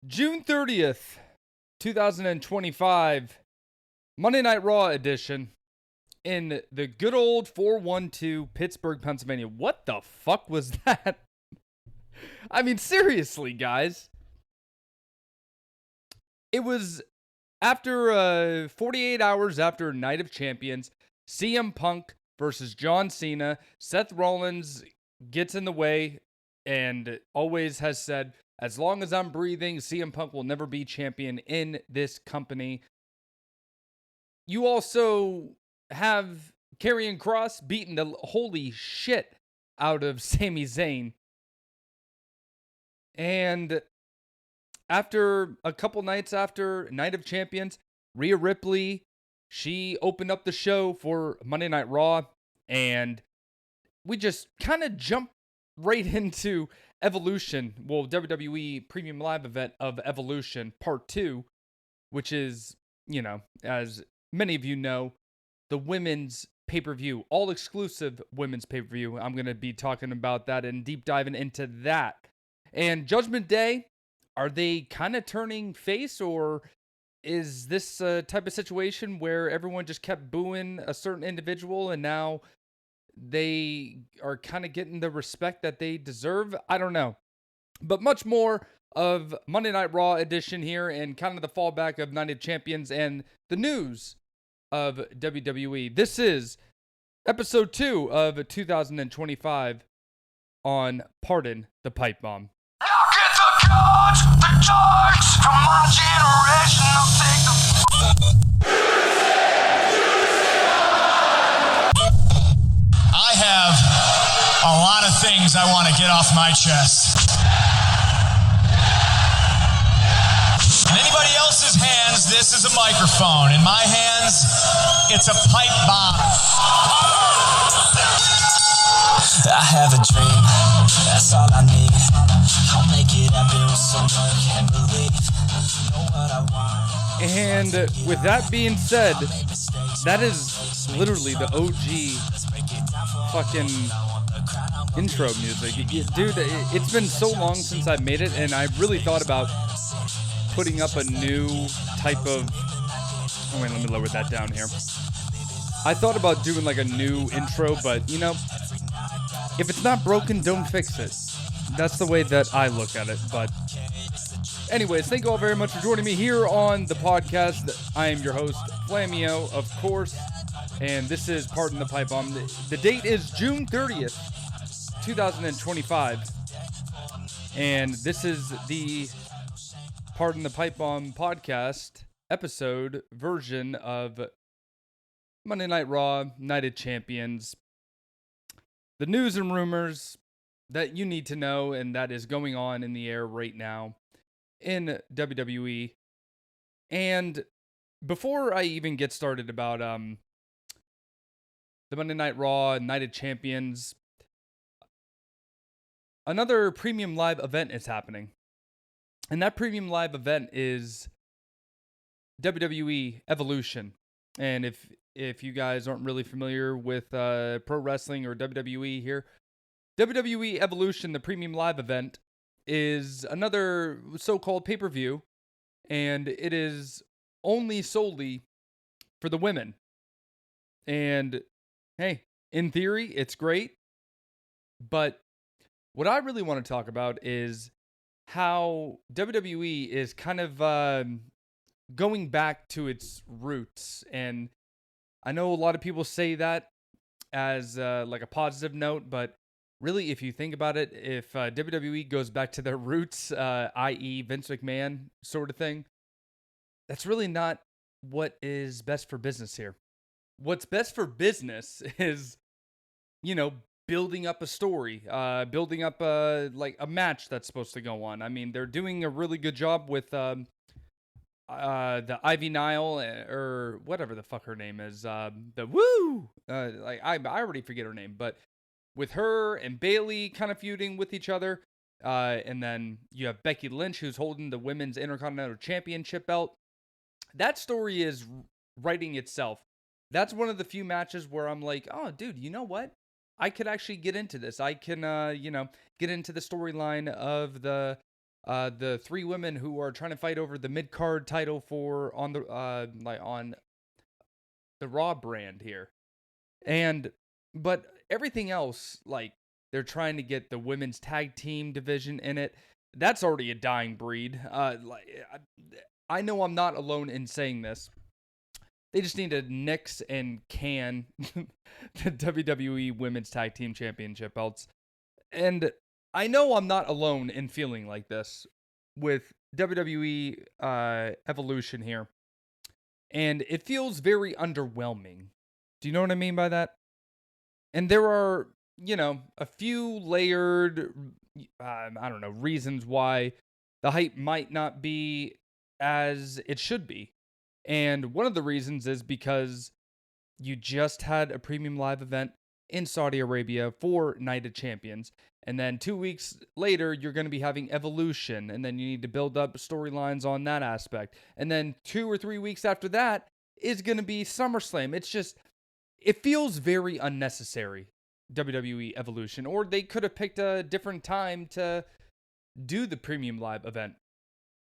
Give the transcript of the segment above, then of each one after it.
June 30th, 2025, Monday Night Raw edition in the good old 412 Pittsburgh, Pennsylvania. What the fuck was that? I mean, seriously, guys. It was after 48 hours after Night of Champions, CM Punk versus John Cena. Seth Rollins gets in the way and always has said, as long as I'm breathing, CM Punk will never be champion in this company. You also have Karrion Kross beating the holy shit out of Sami Zayn. And after a couple nights after Night of Champions, Rhea Ripley, she opened up the show for Monday Night Raw. And we just kind of jumped right into Evolution, WWE Premium Live event of Evolution Part 2, which is, as many of you know, the women's pay-per-view, all-exclusive women's pay-per-view. I'm going to be talking about that and deep diving into that. And Judgment Day, are they kind of turning face, or is this a type of situation where everyone just kept booing a certain individual and now they are kind of getting the respect that they deserve? I don't know. But much more of Monday Night Raw edition here and kind of the fallback of Night of Champions and the news of WWE. This is episode 2 of 2025 on Pardon the Pipe Bomb. Now get the cards, the darts from my generation. I'll take I have a lot of things I want to get off my chest. In anybody else's hands, this is a microphone. In my hands, it's a pipe bomb. I have a dream, that's all I need. I'll make it happen with some work and belief. Know what I want. And with that being said, that is literally the OG fucking intro music. Dude, it's been so long since I've made it, and I really thought about putting up a new type of... Oh, wait, let me lower that down here. I thought about doing like a new intro, but, if it's not broken, don't fix it. That's the way that I look at it. But anyways, thank you all very much for joining me here on the podcast. I am your host, Flamio, of course, and this is Pardon the Pipe Bomb. The date is June 30th, 2025, and this is the Pardon the Pipe Bomb podcast episode version of Monday Night Raw, Night of Champions. The news and rumors that you need to know and that is going on in the air right now in WWE. And before I even get started about the Monday Night Raw, Night of Champions, another premium live event is happening. And that premium live event is WWE Evolution. And if you guys aren't really familiar with pro wrestling or WWE here, WWE Evolution, the premium live event, is another so-called pay-per-view, and it is only solely for the women. And hey, in theory, it's great, but what I really want to talk about is how WWE is kind of going back to its roots. And I know a lot of people say that as like a positive note, but really, if you think about it, if WWE goes back to their roots, i.e. Vince McMahon sort of thing, that's really not what is best for business here. What's best for business is, building up a story, building up a match that's supposed to go on. I mean, they're doing a really good job with the Ivy Nile, or whatever the fuck her name is, the Woo. I already forget her name, but with her and Bayley kind of feuding with each other, and then you have Becky Lynch, who's holding the Women's Intercontinental Championship belt. That story is writing itself. That's one of the few matches where I'm like, oh, dude, you know what? I could actually get into this. I can, get into the storyline of the the three women who are trying to fight over the mid card title for on the on the Raw brand here. And but everything else, like they're trying to get the women's tag team division in it. That's already a dying breed. I know I'm not alone in saying this. They just need to nix and can the WWE Women's Tag Team Championship belts. And I know I'm not alone in feeling like this with WWE Evolution here. And it feels very underwhelming. Do you know what I mean by that? And there are, a few layered, I don't know, reasons why the hype might not be as it should be. And one of the reasons is because you just had a premium live event in Saudi Arabia for Night of Champions. And then 2 weeks later, you're going to be having Evolution. And then you need to build up storylines on that aspect. And then 2 or 3 weeks after that is going to be SummerSlam. It's just, it feels very unnecessary, WWE Evolution. Or they could have picked a different time to do the premium live event.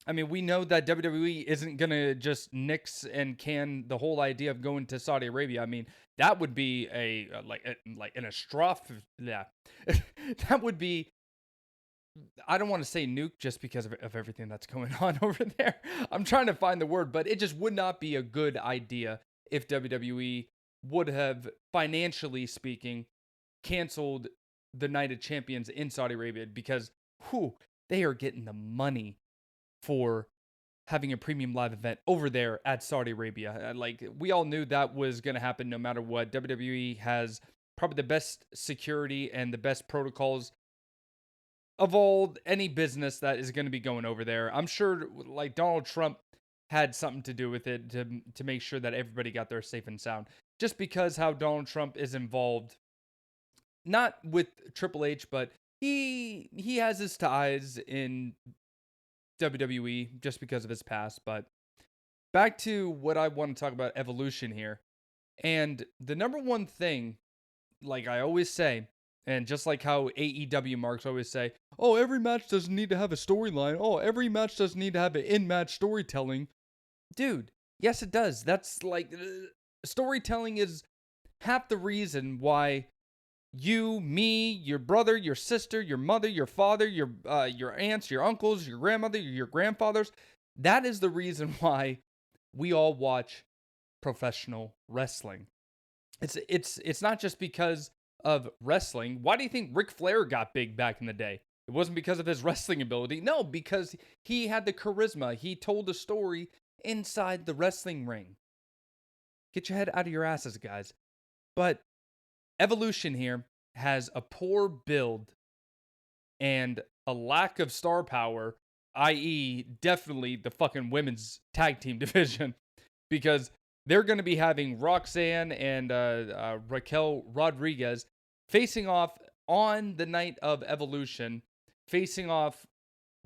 I mean, we know that WWE isn't going to just nix and can the whole idea of going to Saudi Arabia. I mean, that would be like an astroph. Yeah. That would be, I don't want to say nuke just because of everything that's going on over there. I'm trying to find the word, but it just would not be a good idea if WWE would have, financially speaking, canceled the Night of Champions in Saudi Arabia because, they are getting the money for having a premium live event over there at Saudi Arabia. Like, we all knew that was going to happen no matter what. WWE has probably the best security and the best protocols of all any business that is going to be going over there. I'm sure like Donald Trump had something to do with it to make sure that everybody got there safe and sound. Just because how Donald Trump is involved, not with Triple H, but he has his ties in WWE just because of his past. But back to what I want to talk about, Evolution here. And the number one thing, like I always say, and just like how AEW marks always say, oh, every match doesn't need to have a storyline. Oh, every match doesn't need to have an in-match storytelling. Dude, yes, it does. That's like, storytelling is half the reason why you, me, your brother, your sister, your mother, your father, your aunts, your uncles, your grandmother, your grandfathers. That is the reason why we all watch professional wrestling. It's not just because of wrestling. Why do you think Ric Flair got big back in the day? It wasn't because of his wrestling ability. No, because he had the charisma. He told a story inside the wrestling ring. Get your head out of your asses, guys. But Evolution here has a poor build and a lack of star power, i.e., definitely the fucking women's tag team division, because they're going to be having Roxanne and Raquel Rodriguez facing off on the night of Evolution, facing off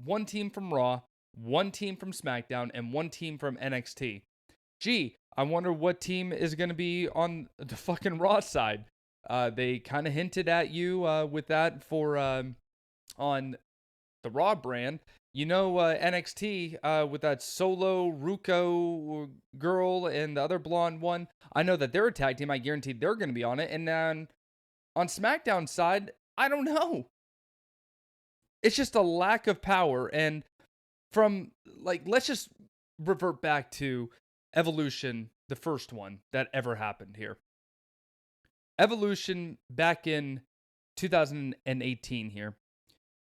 one team from Raw, one team from SmackDown, and one team from NXT. Gee, I wonder what team is going to be on the fucking Raw side. They kind of hinted at you with that for on the Raw brand. You know, NXT with that Solo Ruco girl and the other blonde one. I know that they're a tag team. I guarantee they're going to be on it. And then on SmackDown side, I don't know. It's just a lack of power. And from, like, let's just revert back to Evolution, the first one that ever happened here. Evolution back in 2018 here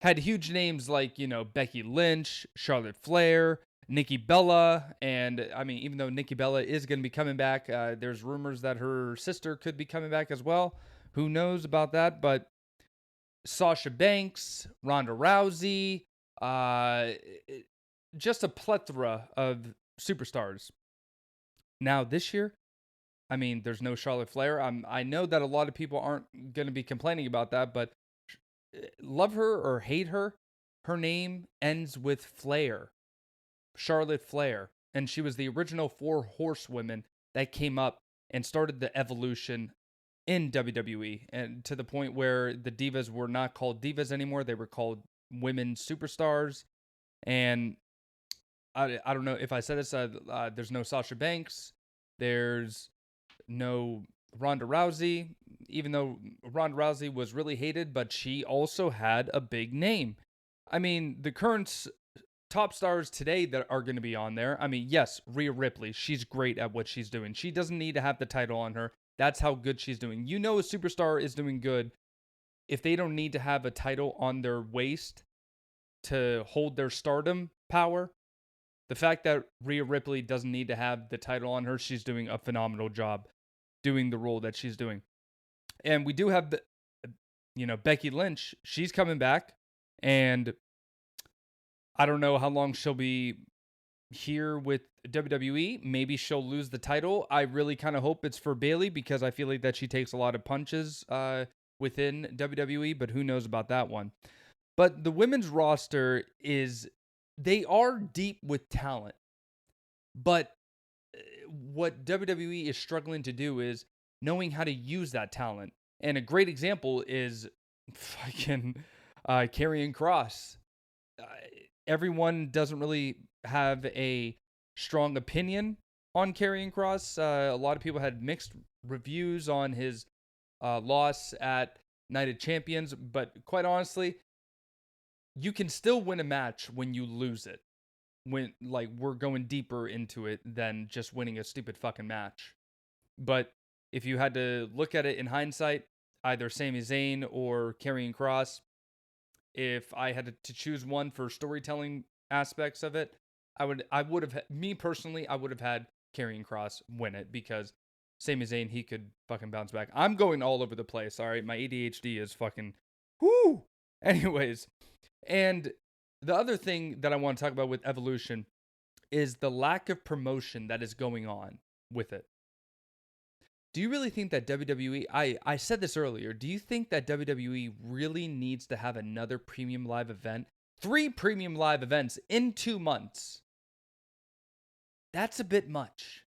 had huge names like, Becky Lynch, Charlotte Flair, Nikki Bella, and I mean, even though Nikki Bella is going to be coming back, there's rumors that her sister could be coming back as well. Who knows about that? But Sasha Banks, Ronda Rousey, just a plethora of superstars. Now this year, I mean, there's no Charlotte Flair. I know that a lot of people aren't going to be complaining about that, but love her or hate her, her name ends with Flair. Charlotte Flair. And she was the original 4 horsewomen that came up and started the evolution in WWE. And to the point where the divas were not called divas anymore. They were called women superstars. And I don't know if I said this. There's no Sasha Banks. There's no Ronda Rousey, even though Ronda Rousey was really hated, but she also had a big name. I mean, the current top stars today that are going to be on there. I mean, yes, Rhea Ripley, she's great at what she's doing. She doesn't need to have the title on her. That's how good she's doing. You know, a superstar is doing good if they don't need to have a title on their waist to hold their stardom power. The fact that Rhea Ripley doesn't need to have the title on her, she's doing a phenomenal job doing the role that she's doing. And we do have, Becky Lynch. She's coming back, and I don't know how long she'll be here with WWE. Maybe she'll lose the title. I really kind of hope it's for Bayley because I feel like that she takes a lot of punches within WWE, but who knows about that one. But the women's roster they are deep with talent. But what WWE is struggling to do is knowing how to use that talent. And a great example is fucking Karrion Kross. Everyone doesn't really have a strong opinion on Karrion Kross. A lot of people had mixed reviews on his loss at Night of Champions, but quite honestly, you can still win a match when you lose it. When we're going deeper into it than just winning a stupid fucking match. But if you had to look at it in hindsight, either Sami Zayn or Karrion Kross, if I had to choose one for storytelling aspects of it, I would have had Karrion Kross win it because Sami Zayn, he could fucking bounce back. I'm going all over the place, all right? My ADHD is fucking whoo. Anyways, and the other thing that I want to talk about with Evolution is the lack of promotion that is going on with it. Do you really think that WWE, I said this earlier, do you think that WWE really needs to have another premium live event? 3 premium live events in 2 months. That's a bit much.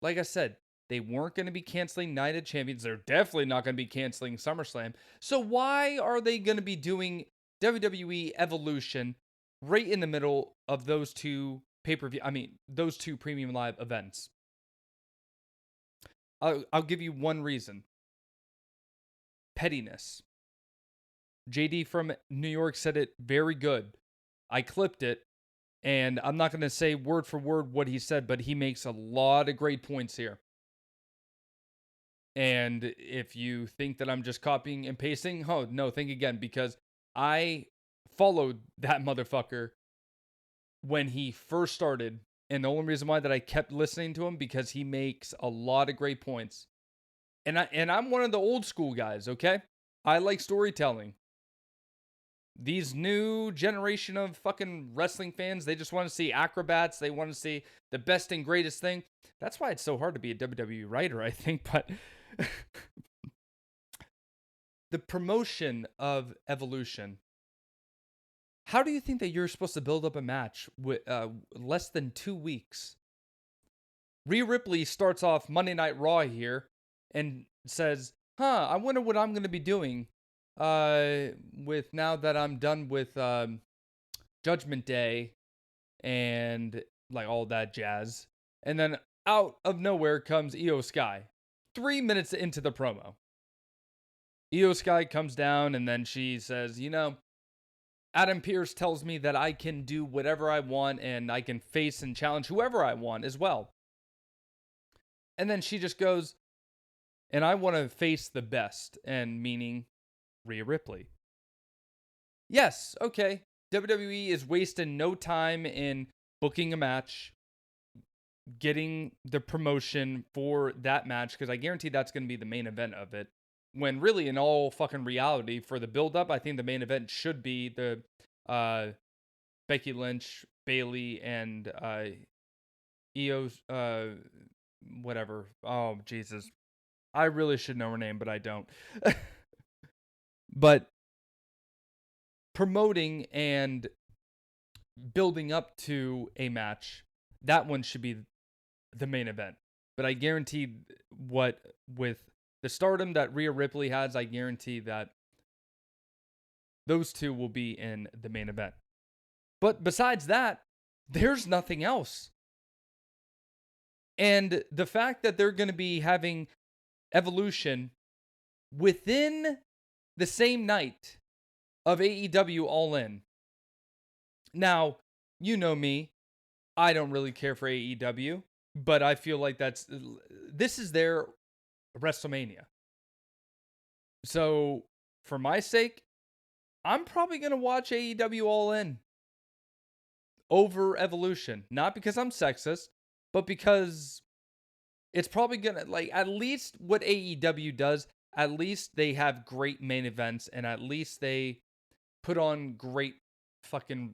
Like I said, they weren't going to be canceling Night of Champions. They're definitely not going to be canceling SummerSlam. So why are they going to be doing WWE Evolution right in the middle of those 2 pay-per-view? I mean, those 2 premium live events. I'll give you one reason. Pettiness. JD from New York said it very good. I clipped it, and I'm not going to say word for word what he said, but he makes a lot of great points here. And if you think that I'm just copying and pasting, oh, no, think again, because I followed that motherfucker when he first started. And the only reason why that I kept listening to him because he makes a lot of great points. And I'm one of the old school guys, okay? I like storytelling. These new generation of fucking wrestling fans, they just want to see acrobats. They want to see the best and greatest thing. That's why it's so hard to be a WWE writer, I think. But the promotion of Evolution. How do you think that you're supposed to build up a match with less than 2 weeks? Rhea Ripley starts off Monday Night Raw here and says, I wonder what I'm going to be doing with now that I'm done with Judgment Day and like all that jazz. And then out of nowhere comes Io Sky 3 minutes into the promo. Io Sky comes down and then she says, Adam Pearce tells me that I can do whatever I want and I can face and challenge whoever I want as well. And then she just goes, and I want to face the best, and meaning Rhea Ripley. Yes, okay. WWE is wasting no time in booking a match, getting the promotion for that match, because I guarantee that's going to be the main event of it. When really, in all fucking reality, for the build-up, I think the main event should be the Becky Lynch, Bayley, and Io, whatever. Oh, Jesus. I really should know her name, but I don't. But promoting and building up to a match, that one should be the main event. But I guarantee with the stardom that Rhea Ripley has, I guarantee that Those two will be in the main event. But besides that, there's nothing else. And the fact that they're going to be having Evolution within the same night of AEW All In. Now, you know me. I don't really care for AEW, but I feel like this is their WrestleMania. So, for my sake, I'm probably going to watch AEW All In over Evolution. Not because I'm sexist, but because it's probably going to, like, at least what AEW does, at least they have great main events, and at least they put on great fucking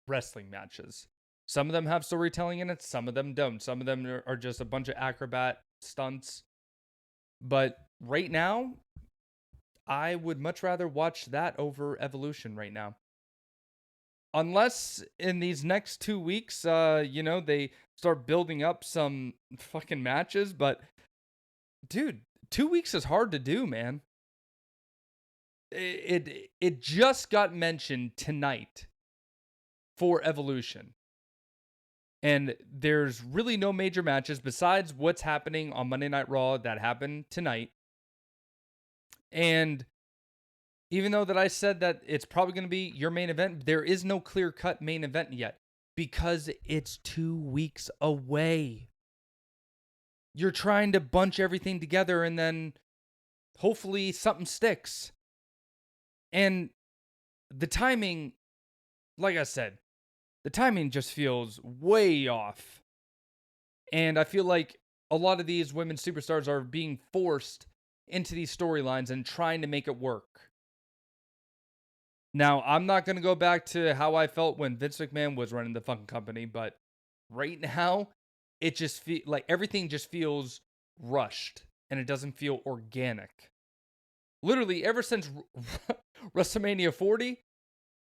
wrestling matches. Some of them have storytelling in it, some of them don't. Some of them are just a bunch of acrobat stunts. But right now, I would much rather watch that over Evolution right now. Unless in these next 2 weeks, they start building up some fucking matches. But, dude, 2 weeks is hard to do, man. It just got mentioned tonight for Evolution. And there's really no major matches besides what's happening on Monday Night Raw that happened tonight. And even though that I said that it's probably going to be your main event, there is no clear-cut main event yet because it's 2 weeks away. You're trying to bunch everything together and then hopefully something sticks. And the timing, like I said, the timing just feels way off. And I feel like a lot of these women superstars are being forced into these storylines and trying to make it work. Now, I'm not going to go back to how I felt when Vince McMahon was running the fucking company, but right now, it just feels like everything just feels rushed and it doesn't feel organic. Literally, ever since WrestleMania 40,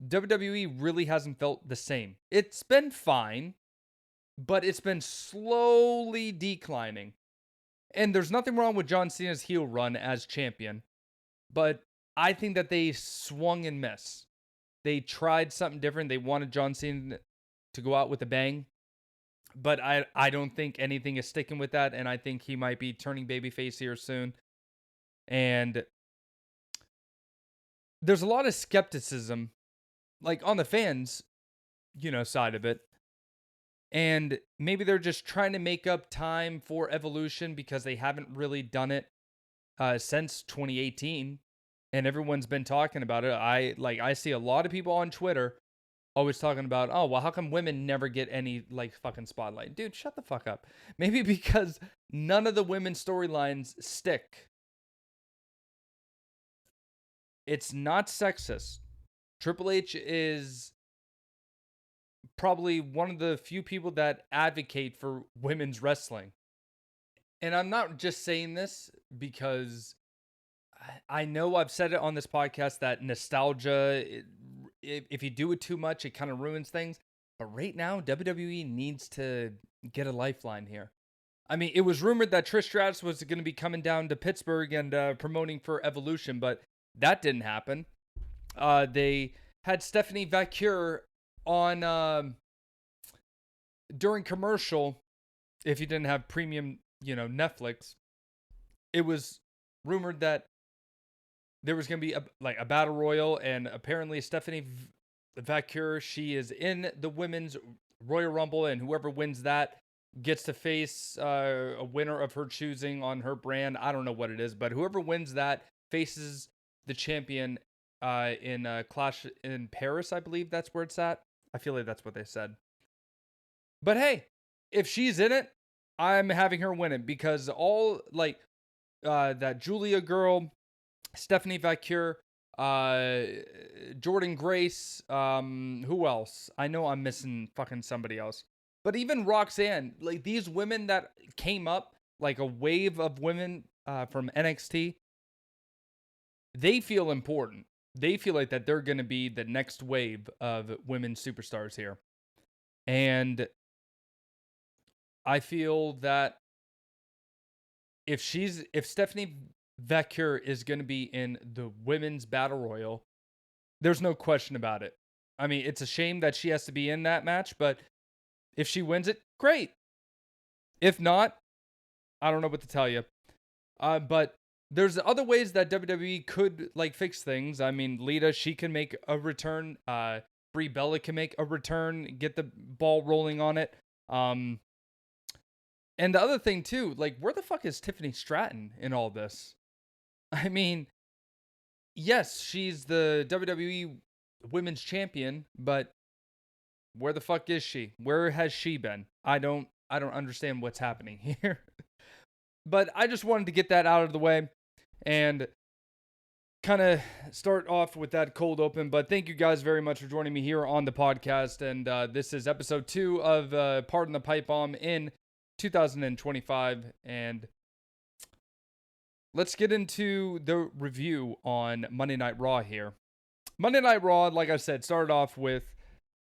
WWE really hasn't felt the same. It's been fine, but it's been slowly declining. And there's nothing wrong with John Cena's heel run as champion, but I think that they swung and missed. They tried something different. They wanted John Cena to go out with a bang, but I don't think anything is sticking with that, and I think he might be turning babyface here soon. And there's a lot of skepticism, like on the fans, side of it. And maybe they're just trying to make up time for Evolution because they haven't really done it since 2018. And everyone's been talking about it. I see a lot of people on Twitter always talking about, oh, well, how come women never get any fucking spotlight? Dude, shut the fuck up. Maybe because none of the women's storylines stick. It's not sexist. Triple H is probably one of the few people that advocate for women's wrestling. And I'm not just saying this because I know I've said it on this podcast that nostalgia, if you do it too much, it kind of ruins things. But right now, WWE needs to get a lifeline here. I mean, it was rumored that Trish Stratus was going to be coming down to Pittsburgh and promoting for Evolution, but that didn't happen. They had Stephanie Vacure on during commercial. If you didn't have premium, Netflix, it was rumored that there was going to be a battle royal, and apparently Stephanie Vacure, she is in the women's Royal Rumble, and whoever wins that gets to face a winner of her choosing on her brand. I don't know what it is, but whoever wins that faces the champion in Clash in Paris, I believe that's where it's at. I feel like that's what they said. But hey, if she's in it, I'm having her win it because all that Julia girl, Stephanie Vacure, Jordan Grace, who else? I know I'm missing fucking somebody else. But even Roxanne, these women that came up, a wave of women from NXT, they feel important. They feel like that they're going to be the next wave of women superstars here. And I feel that if Stephanie Vacure is going to be in the women's battle royal, There's no question about it. I mean, it's a shame that she has to be in that match, but if she wins it, great. If not, I don't know what to tell you. But there's other ways that WWE could like fix things. I mean, Lita, she can make a return. Brie Bella can make a return, get the ball rolling on it. And the other thing too, like, where the fuck is Tiffany Stratton in all this? I mean, yes, she's the WWE Women's Champion, but where the fuck is she? Where has she been? I don't understand what's happening here. But I just wanted to get that out of the way and kind of start off with that cold open. But thank you guys very much for joining me here on the podcast. And this is episode 2 of Pardon the Pipe Bomb in 2025. And let's get into the review on Monday Night Raw here. Monday Night Raw, like I said, started off with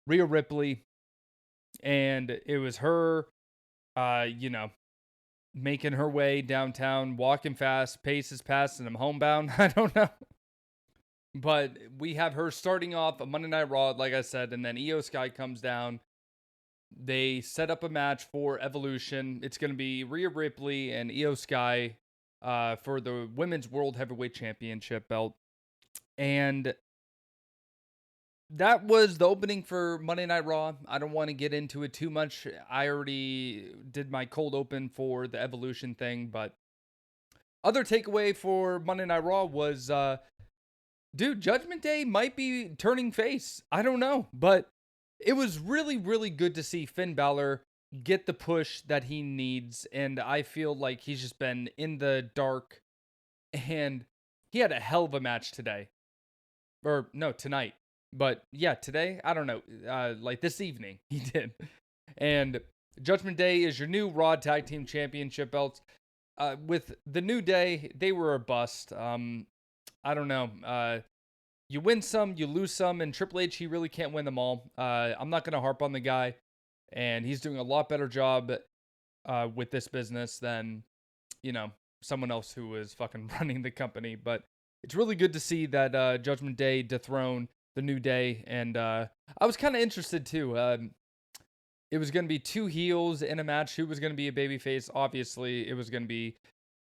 Rhea Ripley. And it was her, making her way downtown, walking fast, paces past, and I'm homebound. I don't know. But we have her starting off a Monday Night Raw, like I said, and then Io Sky comes down. They set up a match for Evolution. It's going to be Rhea Ripley and Io Sky for the Women's World Heavyweight Championship belt. And that was the opening for Monday Night Raw. I don't want to get into it too much. I already did my cold open for the Evolution thing, but other takeaway for Monday Night Raw was, dude, Judgment Day might be turning face. I don't know, but it was really, really good to see Finn Balor get the push that he needs, and I feel like he's just been in the dark, and he had a hell of a match today. Or, no, tonight. But yeah, today, I don't know, like this evening, he did. And Judgment Day is your new Raw Tag Team Championship belts. With the New Day, they were a bust. I don't know. You win some, you lose some, and Triple H, he really can't win them all. I'm not going to harp on the guy, and he's doing a lot better job with this business than, someone else who is fucking running the company. But it's really good to see that Judgment Day dethrone the New Day, and I was kind of interested too. It was going to be 2 heels in a match. Who was going to be a babyface? Obviously, it was going to be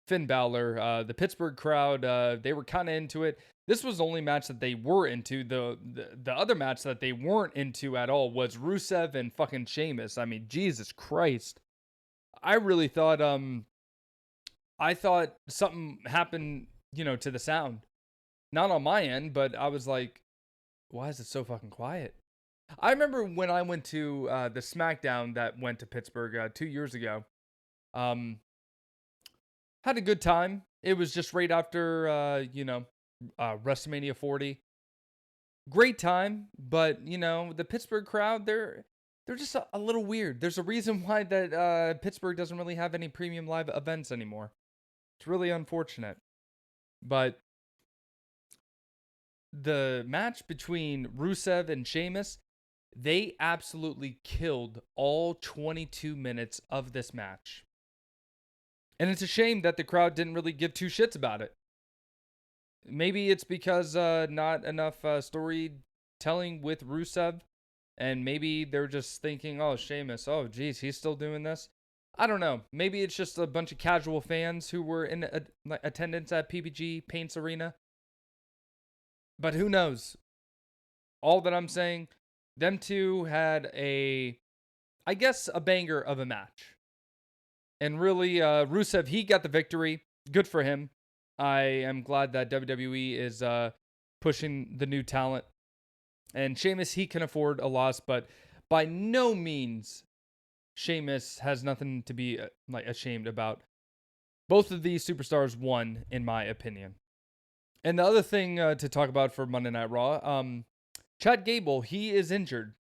Finn Balor. The Pittsburgh crowd, they were kind of into it. This was the only match that they were into. The other match that they weren't into at all was Rusev and fucking Sheamus. I mean, Jesus Christ. I really thought something happened, to the sound. Not on my end, but I was like, why is it so fucking quiet? I remember when I went to the SmackDown that went to Pittsburgh 2 years ago. Had a good time. It was just right after, WrestleMania 40. Great time, but, the Pittsburgh crowd, they're just a little weird. There's a reason why that Pittsburgh doesn't really have any premium live events anymore. It's really unfortunate. But the match between Rusev and Sheamus, they absolutely killed all 22 minutes of this match. And it's a shame that the crowd didn't really give 2 shits about it. Maybe it's because not enough storytelling with Rusev, and maybe they're just thinking, oh, Sheamus, oh, geez, he's still doing this. I don't know. Maybe it's just a bunch of casual fans who were in attendance at PPG Paints Arena. But who knows? All that I'm saying, them two had a banger of a match. And really, Rusev, he got the victory. Good for him. I am glad that WWE is pushing the new talent. And Sheamus, he can afford a loss, but by no means, Sheamus has nothing to be ashamed about. Both of these superstars won, in my opinion. And the other thing to talk about for Monday Night Raw, Chad Gable, he is injured.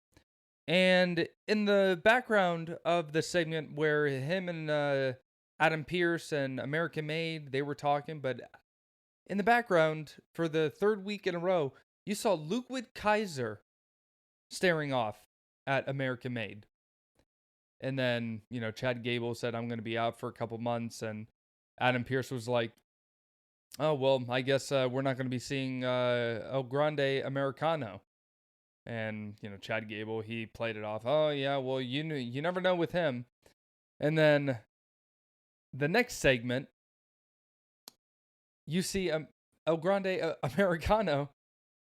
And in the background of the segment where him and Adam Pearce and American Made, they were talking, but in the background, for the 3rd week in a row, you saw Ludwig Kaiser staring off at American Made. And then, Chad Gable said, I'm going to be out for a couple months. And Adam Pearce was like, Oh, well, I guess we're not going to be seeing El Grande Americano. And, Chad Gable, he played it off. Oh, yeah, well, you never know with him. And then the next segment, you see El Grande Americano,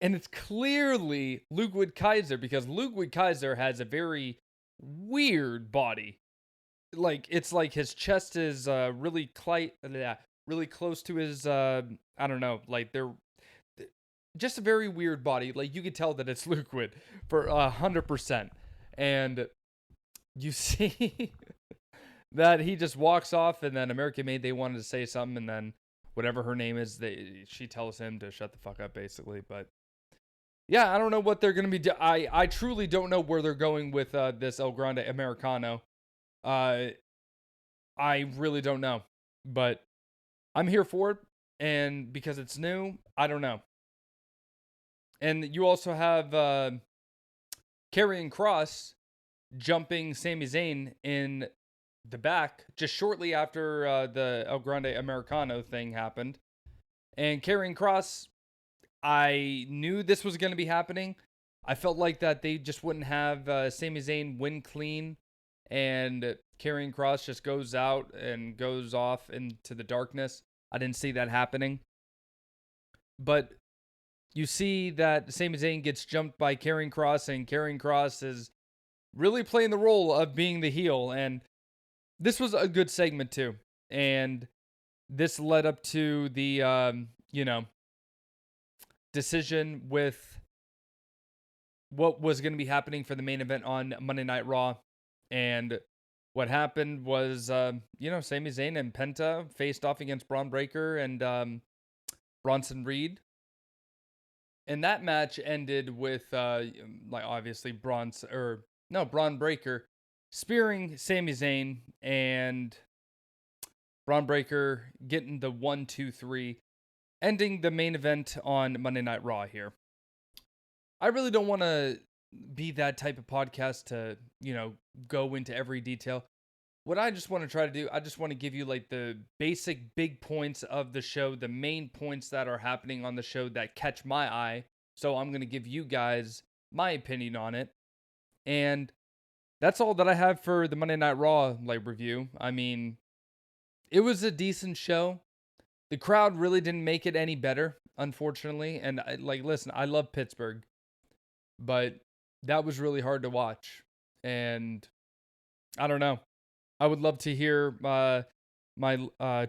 and it's clearly Ludwig Kaiser, because Ludwig Kaiser has a very weird body. Like, it's like his chest is really really close to his, I don't know, like just a very weird body. Like, you could tell that it's Ludwig for 100%. And you see that he just walks off, and then American Made, they wanted to say something, and then whatever her name is, she tells him to shut the fuck up, basically. But yeah, I don't know what they're gonna be. I truly don't know where they're going with this El Grande Americano. I really don't know, but I'm here for it, and because it's new, I don't know. And you also have Karrion Kross jumping Sami Zayn in the back just shortly after the El Grande Americano thing happened. And Karrion Kross, I knew this was going to be happening. I felt like that they just wouldn't have Sami Zayn win clean, and Karrion Kross just goes out and goes off into the darkness. I didn't see that happening. But you see that Sami Zayn gets jumped by Karrion Kross, and Karrion Kross is really playing the role of being the heel. And this was a good segment too. And this led up to the, decision with what was going to be happening for the main event on Monday Night Raw. And what happened was, Sami Zayn and Penta faced off against Braun Breaker and Bronson Reed. And that match ended with, obviously Braun Breaker spearing Sami Zayn, and Braun Breaker getting the 1-2-3, ending the main event on Monday Night Raw here. I really don't want to be that type of podcast to, go into every detail. What I just want to try to do, I just want to give you like the basic big points of the show, the main points that are happening on the show that catch my eye. So I'm going to give you guys my opinion on it. And that's all that I have for the Monday Night Raw review. I mean, it was a decent show. The crowd really didn't make it any better, unfortunately. And listen, I love Pittsburgh, but that was really hard to watch. And I don't know. I would love to hear my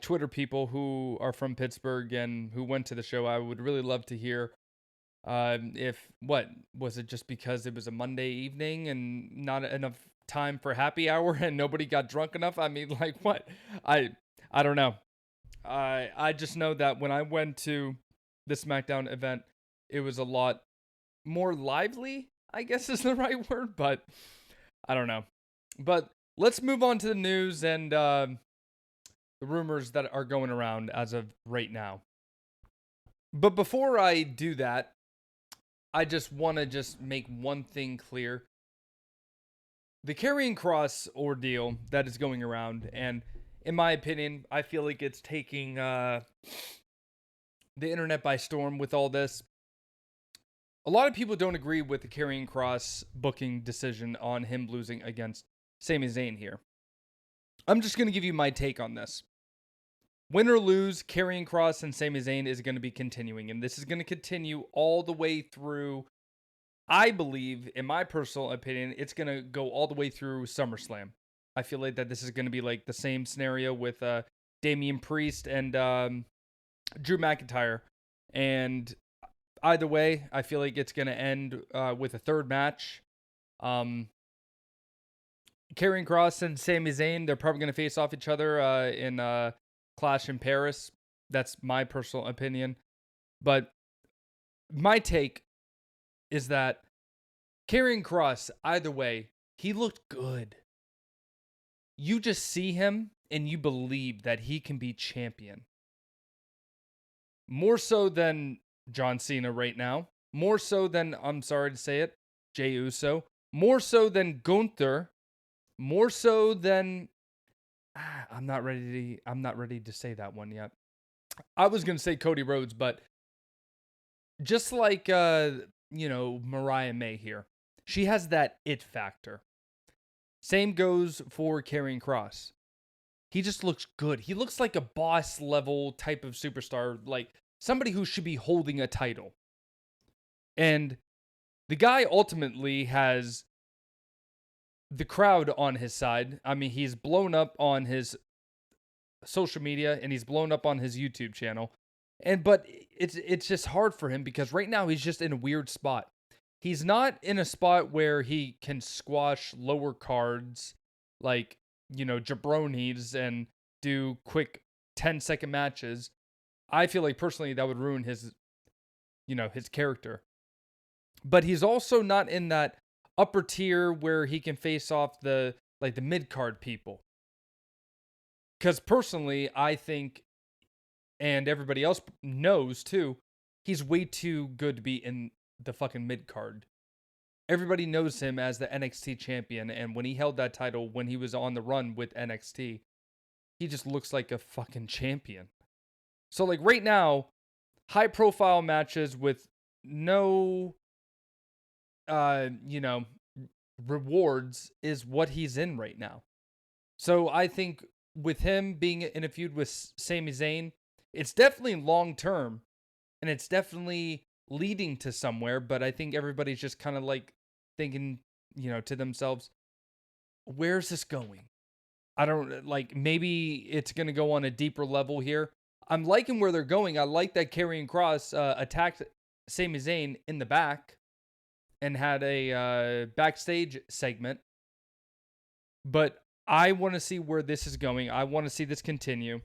Twitter people who are from Pittsburgh and who went to the show. I would really love to hear what was it, just because it was a Monday evening and not enough time for happy hour and nobody got drunk enough? I mean, what? I don't know. I just know that when I went to the SmackDown event, it was a lot more lively, I guess is the right word, but I don't know. But let's move on to the news and the rumors that are going around as of right now. But before I do that, I just want to make one thing clear. The Karrion Kross ordeal that is going around, and in my opinion, I feel like it's taking the internet by storm with all this. A lot of people don't agree with the Karrion Kross booking decision on him losing against Sami Zayn here. I'm just going to give you my take on this. Win or lose, Karrion Kross and Sami Zayn is going to be continuing, and this is going to continue all the way through. I believe, in my personal opinion, it's going to go all the way through SummerSlam. I feel like that this is going to be like the same scenario with Damian Priest and Drew McIntyre. And either way, I feel like it's going to end with a third match. Karrion Kross and Sami Zayn, they're probably going to face off each other in Clash in Paris. That's my personal opinion. But my take is that Karrion Kross, either way, he looked good. You just see him and you believe that he can be champion. More so than John Cena right now. More so than, I'm sorry to say it, Jey Uso. More so than Gunther. More so than I'm not ready to say that one yet. I was going to say Cody Rhodes, but just like, Mariah May here, she has that it factor. Same goes for Karrion Kross. He just looks good. He looks like a boss level type of superstar, like somebody who should be holding a title. And the guy ultimately has the crowd on his side. I mean, he's blown up on his social media and he's blown up on his YouTube channel. But it's just hard for him because right now he's just in a weird spot. He's not in a spot where he can squash lower cards like, jabronis and do quick 10-second matches. I feel like personally that would ruin his character. But he's also not in that upper tier where he can face off the mid card people. Because personally, I think, and everybody else knows too, he's way too good to be in the fucking mid card. Everybody knows him as the NXT champion, and when he held that title, when he was on the run with NXT, he just looks like a fucking champion. So like right now, high profile matches with no rewards is what he's in right now. So I think with him being in a feud with Sami Zayn, it's definitely long term and it's definitely leading to somewhere, but I think everybody's just kind of like thinking, to themselves, where's this going? I don't maybe it's going to go on a deeper level here. I'm liking where they're going. I like that Karrion Kross attacked Sami Zayn in the back and had a backstage segment. But I want to see where this is going. I want to see this continue.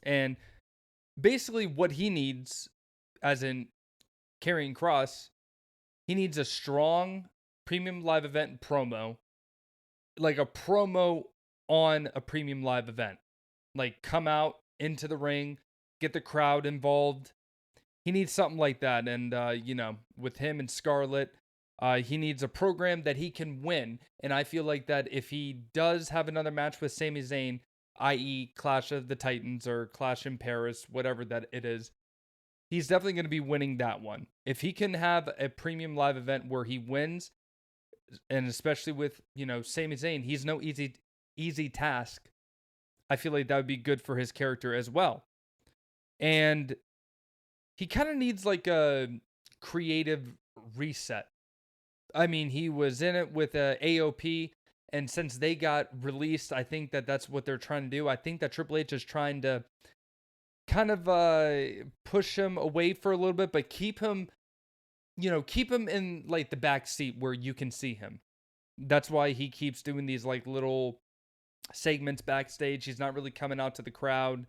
And basically what he needs, as in Karrion Kross, he needs a strong premium live event promo. Like a promo on a premium live event. Like come out into the ring, get the crowd involved. He needs something like that. And, with him and Scarlett, he needs a program that he can win. And I feel like that if he does have another match with Sami Zayn, i.e. Clash of the Titans or Clash in Paris, whatever that it is, he's definitely going to be winning that one. If he can have a premium live event where he wins, and especially with, Sami Zayn, he's no easy task. I feel like that would be good for his character as well. And he kind of needs like a creative reset. I mean, he was in it with AOP, and since they got released, I think that's what they're trying to do. I think that Triple H is trying to kind of push him away for a little bit, but keep him in like the back seat where you can see him. That's why he keeps doing these like little segments backstage. He's not really coming out to the crowd,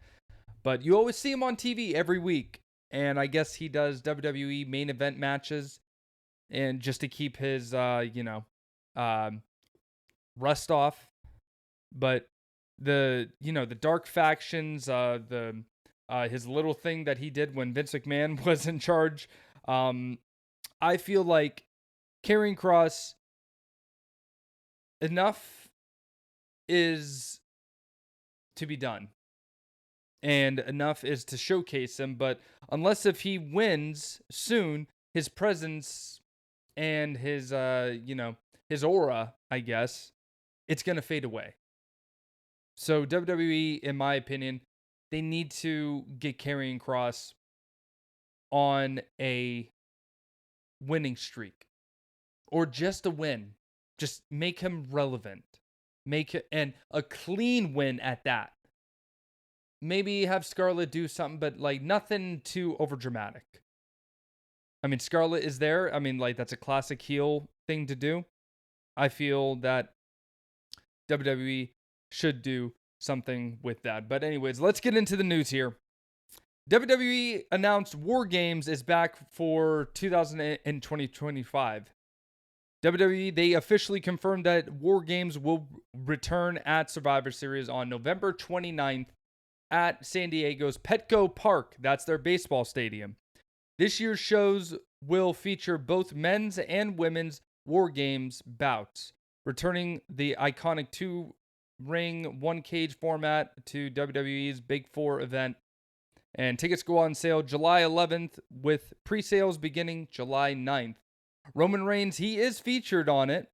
but you always see him on TV every week. And I guess he does WWE main event matches, and just to keep his rust off. But the dark factions, his little thing that he did when Vince McMahon was in charge, I feel like Karrion Kross, enough is to be done. And enough is to showcase him. But unless if he wins soon, his presence and his his aura, I guess, it's going to fade away. So WWE, in my opinion, they need to get Karrion Kross on a winning streak, or just a win. Just make him relevant. Make it, and a clean win at that. Maybe have Scarlett do something, but like nothing too overdramatic. I mean, Scarlett is there. I mean, like that's a classic heel thing to do. I feel that WWE should do something with that. But anyways, let's get into the news here. WWE announced War Games is back for 2025. WWE, they officially confirmed that War Games will return at Survivor Series on November 29th at San Diego's Petco Park. That's their baseball stadium. This year's shows will feature both men's and women's War Games bouts, returning the iconic 2-ring, 1-cage format to WWE's Big Four event. And tickets go on sale July 11th with pre-sales beginning July 9th. Roman Reigns, he is featured on it.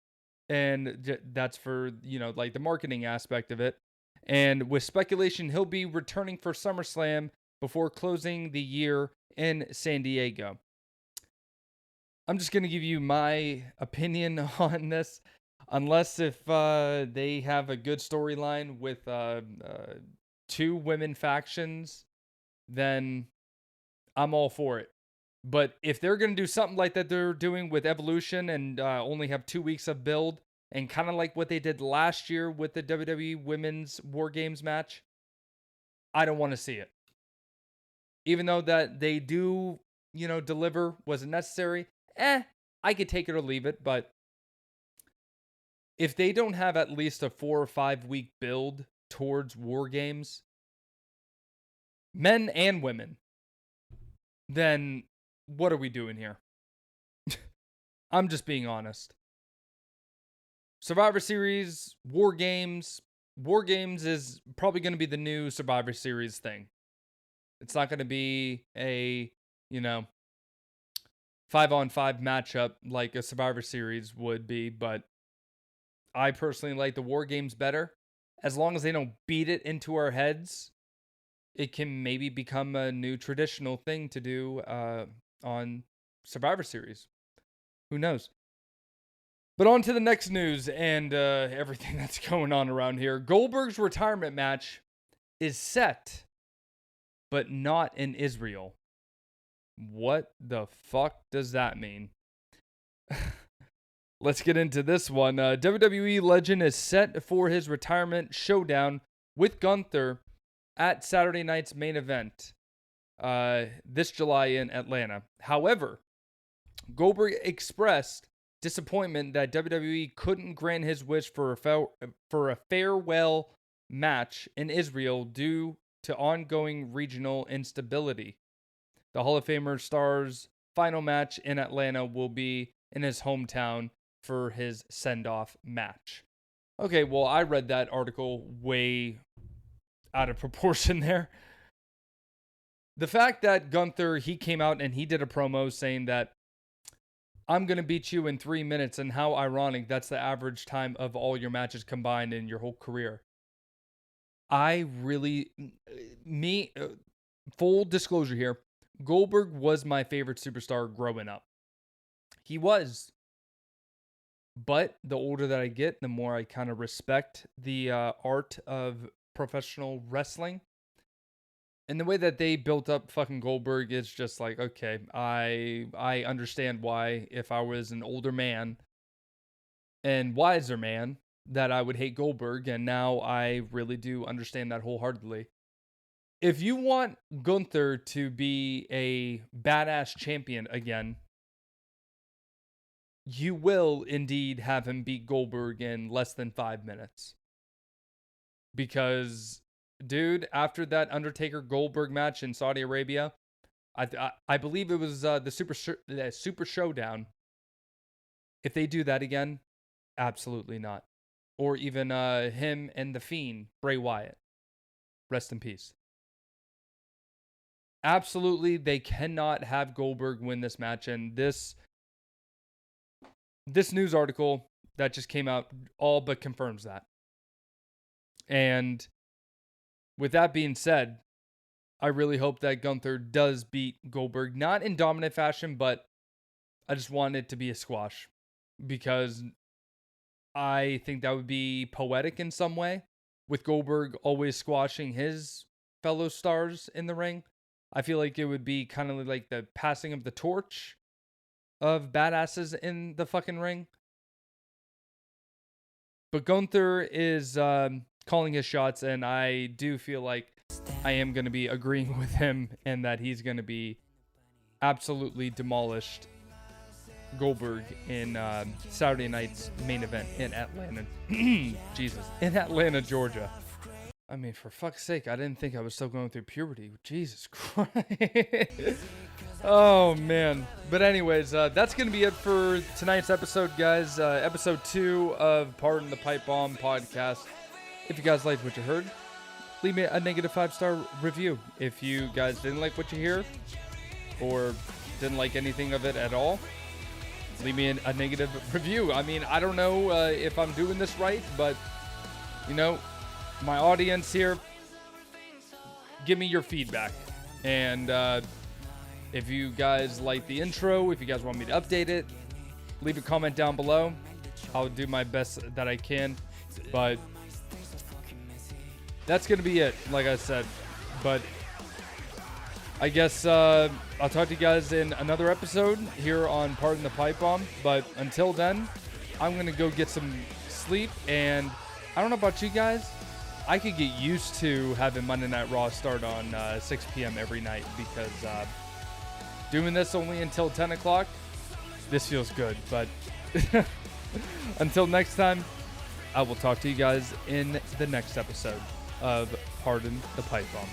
And that's for, like the marketing aspect of it. And with speculation, he'll be returning for SummerSlam before closing the year in San Diego. I'm just going to give you my opinion on this. Unless if they have a good storyline with 2 women factions, then I'm all for it. But if they're going to do something like that they're doing with Evolution and only have 2 weeks of build, and kind of like what they did last year with the WWE Women's War Games match, I don't want to see it. Even though that they do, deliver, was it necessary? I could take it or leave it. But if they don't have at least a 4 or 5 week build towards War Games, men and women, then what are we doing here? I'm just being honest. Survivor Series, War Games. War Games is probably going to be the new Survivor Series thing. It's not going to be a, 5-on-5 matchup like a Survivor Series would be, but I personally like the War Games better. As long as they don't beat it into our heads, it can maybe become a new traditional thing to do on Survivor Series. Who knows? But on to the next news and everything that's going on around here. Goldberg's retirement match is set, but not in Israel. What the fuck does that mean? Let's get into this one. WWE legend is set for his retirement showdown with Gunther at Saturday night's main event this July in Atlanta. However, Goldberg expressed disappointment that WWE couldn't grant his wish for a farewell match in Israel due to ongoing regional instability. The Hall of Famer star's final match in Atlanta will be in his hometown for his send-off match. Okay, well, I read that article way out of proportion there. The fact that Gunther, he came out and he did a promo saying that I'm going to beat you in 3 minutes, and how ironic, that's the average time of all your matches combined in your whole career. Full disclosure here, Goldberg was my favorite superstar growing up. He was. But the older that I get, the more I kind of respect the art of professional wrestling. And the way that they built up fucking Goldberg is just like, okay, I understand why, if I was an older man and wiser man, that I would hate Goldberg. And now I really do understand that wholeheartedly. If you want Gunther to be a badass champion again, you will indeed have him beat Goldberg in less than 5 minutes. Because, dude, after that Undertaker Goldberg match in Saudi Arabia, I believe it was the Super Showdown. If they do that again, absolutely not. Or even him and the Fiend, Bray Wyatt. Rest in peace. Absolutely, they cannot have Goldberg win this match. And this news article that just came out all but confirms that. And with that being said, I really hope that Gunther does beat Goldberg. Not in dominant fashion, but I just want it to be a squash. Because I think that would be poetic in some way. With Goldberg always squashing his fellow stars in the ring. I feel like it would be kind of like the passing of the torch of badasses in the fucking ring. But Gunther is calling his shots, and I do feel like I am going to be agreeing with him and that he's going to be absolutely demolished Goldberg in Saturday night's main event in Atlanta. Jesus. In Atlanta, Georgia. I mean, for fuck's sake, I didn't think I was still going through puberty. Jesus Christ. Oh, man. But anyways, that's going to be it for tonight's episode, guys. Episode 2 of Pardon the Pipe Bomb podcast. If you guys liked what you heard, leave me a negative 5-star review. If you guys didn't like what you hear or didn't like anything of it at all, leave me a negative review. I mean, I don't know if I'm doing this right, but, you know, my audience here, give me your feedback. And if you guys like the intro, if you guys want me to update it, leave a comment down below. I'll do my best that I can. But that's going to be it, like I said. But I guess I'll talk to you guys in another episode here on Pardon the Pipe Bomb. But until then, I'm going to go get some sleep. And I don't know about you guys, I could get used to having Monday Night Raw start on 6 p.m. every night, because doing this only until 10 o'clock, this feels good. But until next time, I will talk to you guys in the next episode of Pardon the Pipe Bomb.